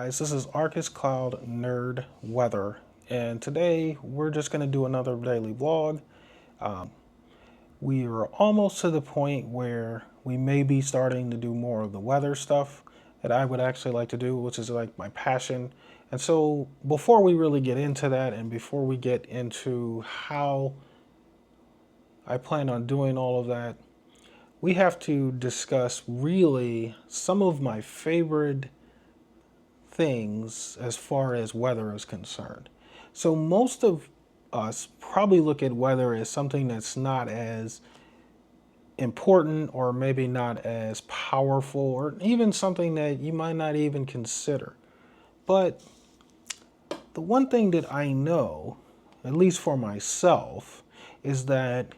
guys, this is Arcus Cloud Nerd Weather, and today we're just going to do another daily vlog. We are almost to the point where we may be starting to do more of the weather stuff that I would actually like to do, which is like my passion. And so before we really get into that, and before we get into how I plan on doing all of that, we have to discuss really some of my favorite things as far as weather is concerned. So most of us probably look at weather as something that's not as important or maybe not as powerful or even something that you might not even consider. But the one thing that I know, at least for myself, is that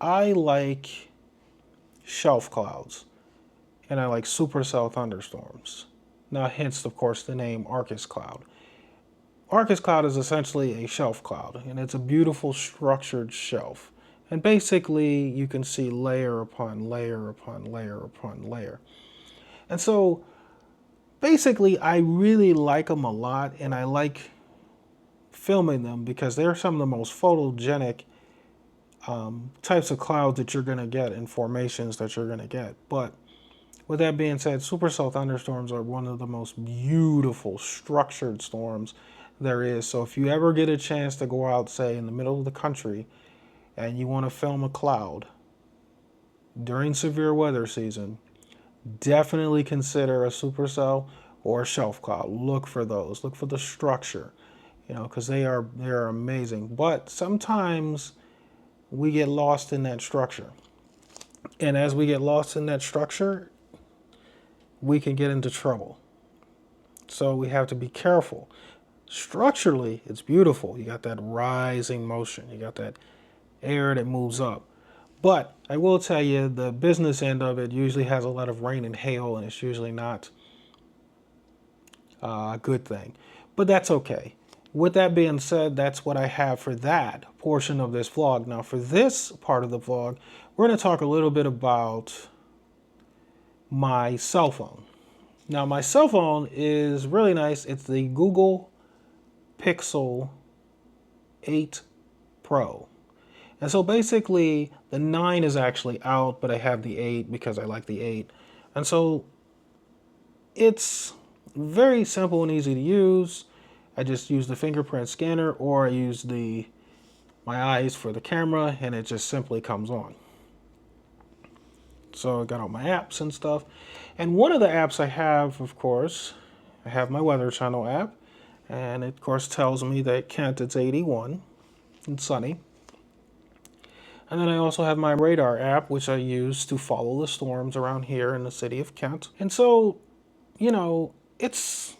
I like shelf clouds and I like supercell thunderstorms. Now, hence, of course, the name Arcus Cloud. Arcus Cloud is essentially a shelf cloud, and it's a beautiful structured shelf. And basically, you can see layer upon layer upon layer upon layer. And so, basically, I really like them a lot, and I like filming them because they're some of the most photogenic types of clouds that you're going to get and formations that you're going to get. But with that being said, supercell thunderstorms are one of the most beautiful structured storms there is. So if you ever get a chance to go out, say, in the middle of the country and you want to film a cloud during severe weather season, definitely consider a supercell or a shelf cloud. Look for those. Look for the structure, because they're amazing. But sometimes we get lost in that structure. And as we get lost in that structure, we can get into trouble. So we have to be careful. Structurally, it's beautiful. You got that rising motion. You got that air that moves up. But I will tell you, the business end of it usually has a lot of rain and hail, and it's usually not a good thing. But that's okay. With that being said, that's what I have for that portion of this vlog. Now, for this part of the vlog, we're going to talk a little bit about my cell phone. Now, my cell phone is really nice. It's the Google Pixel 8 Pro. And so basically, the 9 is actually out, but I have the 8 because I like the 8. And so it's very simple and easy to use. I just use the fingerprint scanner, or I use my eyes for the camera, and it just simply comes on. So I got all my apps and stuff. And one of the apps I have, of course, I have my Weather Channel app. And it, of course, tells me that Kent, it's 81 and sunny. And then I also have my radar app, which I use to follow the storms around here in the city of Kent. And so, it's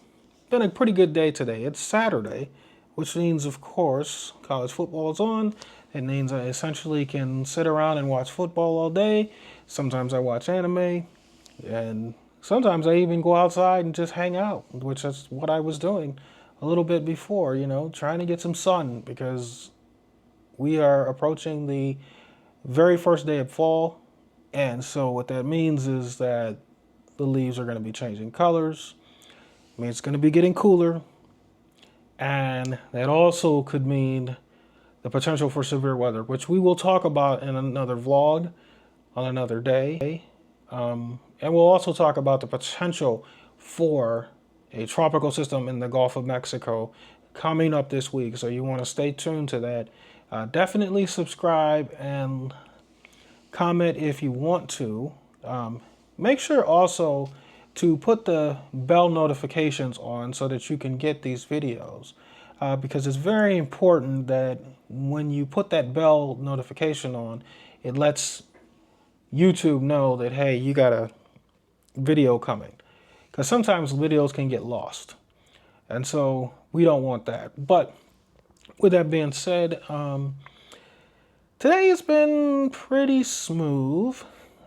been a pretty good day today. It's Saturday, which means, of course, college football is on. It means I essentially can sit around and watch football all day. Sometimes I watch anime, and sometimes I even go outside and just hang out, which is what I was doing a little bit before, trying to get some sun, because we are approaching the very first day of fall. And so what that means is that the leaves are going to be changing colors. I mean, it's going to be getting cooler. And that also could mean the potential for severe weather, which we will talk about in another vlog on another day. And we'll also talk about the potential for a tropical system in the Gulf of Mexico coming up this week. So you want to stay tuned to that. Definitely subscribe and comment if you want to. Make sure also to put the bell notifications on so that you can get these videos. Because it's very important that when you put that bell notification on, it lets YouTube know that, hey, you got a video coming. Because sometimes videos can get lost. And so we don't want that. But with that being said, today has been pretty smooth.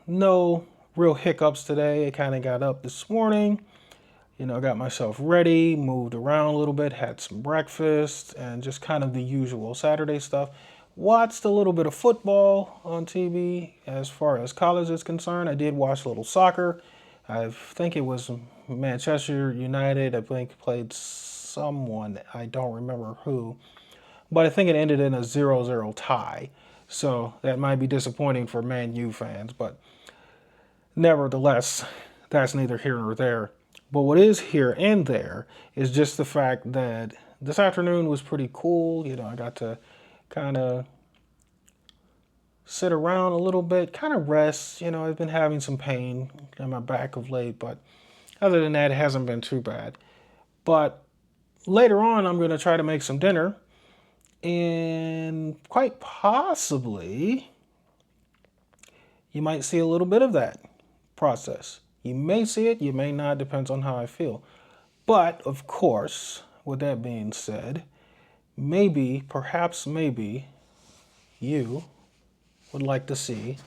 No real hiccups today. I kind of got up this morning. Got myself ready, moved around a little bit, had some breakfast, and just kind of the usual Saturday stuff. Watched a little bit of football on TV as far as college is concerned. I did watch a little soccer. I think it was Manchester United. I think played someone. I don't remember who. But I think it ended in a 0-0 tie. So that might be disappointing for Man U fans. But nevertheless, that's neither here nor there. But what is here and there is just the fact that this afternoon was pretty cool. You know, I got to kind of sit around a little bit, kind of rest. You know, I've been having some pain in my back of late, but other than that, it hasn't been too bad. But later on, I'm going to try to make some dinner, and quite possibly, you might see a little bit of that process. You may see it, you may not, depends on how I feel. But, of course, with that being said, maybe, perhaps maybe, you would like to see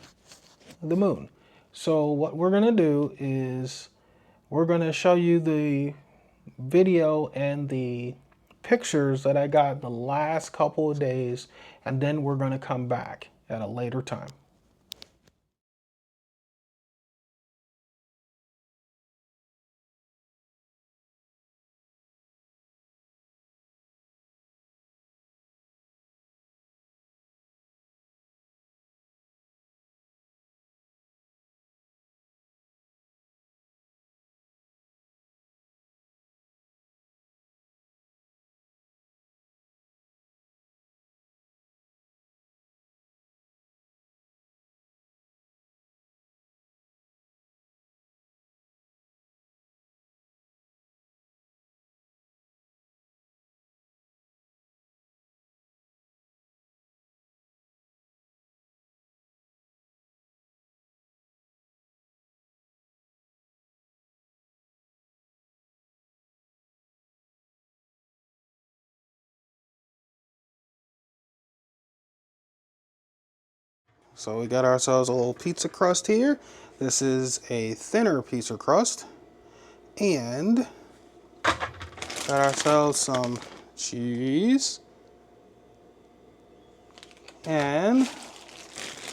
the moon. So what we're going to do is we're going to show you the video and the pictures that I got the last couple of days, and then we're going to come back at a later time. So we got ourselves a little pizza crust here. This is a thinner pizza crust. And got ourselves some cheese. And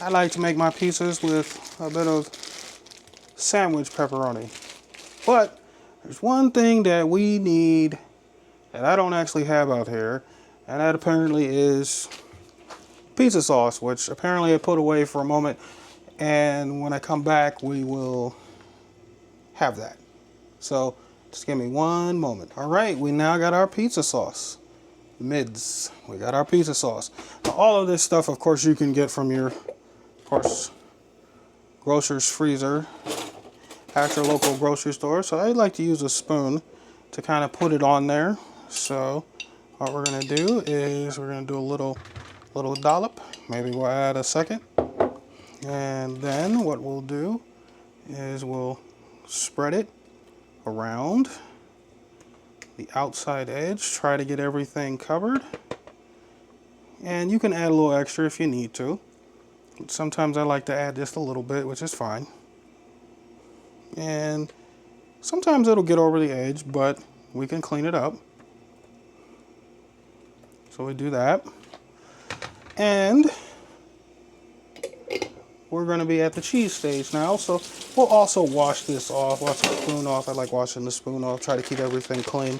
I like to make my pizzas with a bit of sandwich pepperoni. But there's one thing that we need that I don't actually have out here, and that apparently is pizza sauce, which apparently I put away for a moment, and when I come back we will have that. So just give me one moment. All right, we now got our pizza sauce. Mids, we got our pizza sauce. Now, all of this stuff, of course, you can get from your, of course, grocer's freezer at your local grocery store. So I like to use a spoon to kind of put it on there. So what we're gonna do is we're gonna do a little dollop. Maybe we'll add a second. And then what we'll do is we'll spread it around the outside edge. Try to get everything covered. And you can add a little extra if you need to. Sometimes I like to add just a little bit, which is fine. And sometimes it'll get over the edge, but we can clean it up. So we do that. And we're going to be at the cheese stage now. So we'll also wash this off, wash the spoon off. I like washing the spoon off, try to keep everything clean.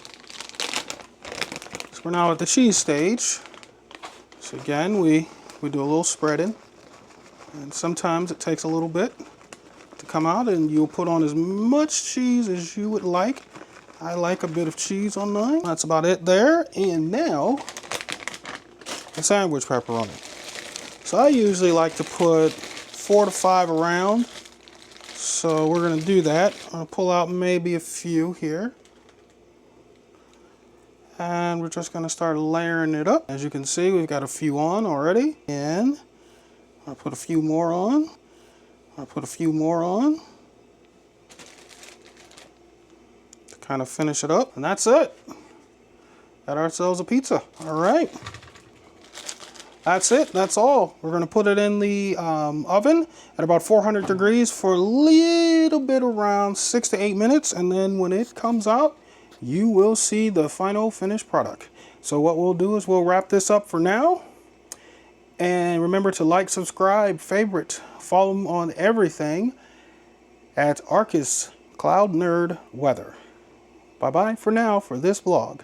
So we're now at the cheese stage. So again, we do a little spreading. And sometimes it takes a little bit to come out, and you'll put on as much cheese as you would like. I like a bit of cheese on mine. That's about it there. And now, the sandwich pepperoni. So I usually like to put 4 to 5 around. So we're gonna do that. I'm gonna pull out maybe a few here. And we're just gonna start layering it up. As you can see, we've got a few on already. And I'll put a few more on. I'll put a few more on to kind of finish it up. And that's it. Got ourselves a pizza. All right. That's it. That's all. We're going to put it in the oven at about 400 degrees for a little bit around 6 to 8 minutes. And then when it comes out, you will see the final finished product. So what we'll do is we'll wrap this up for now. And remember to like, subscribe, favorite, follow them on everything at Arcus Cloud Nerd Weather. Bye-bye for now for this vlog.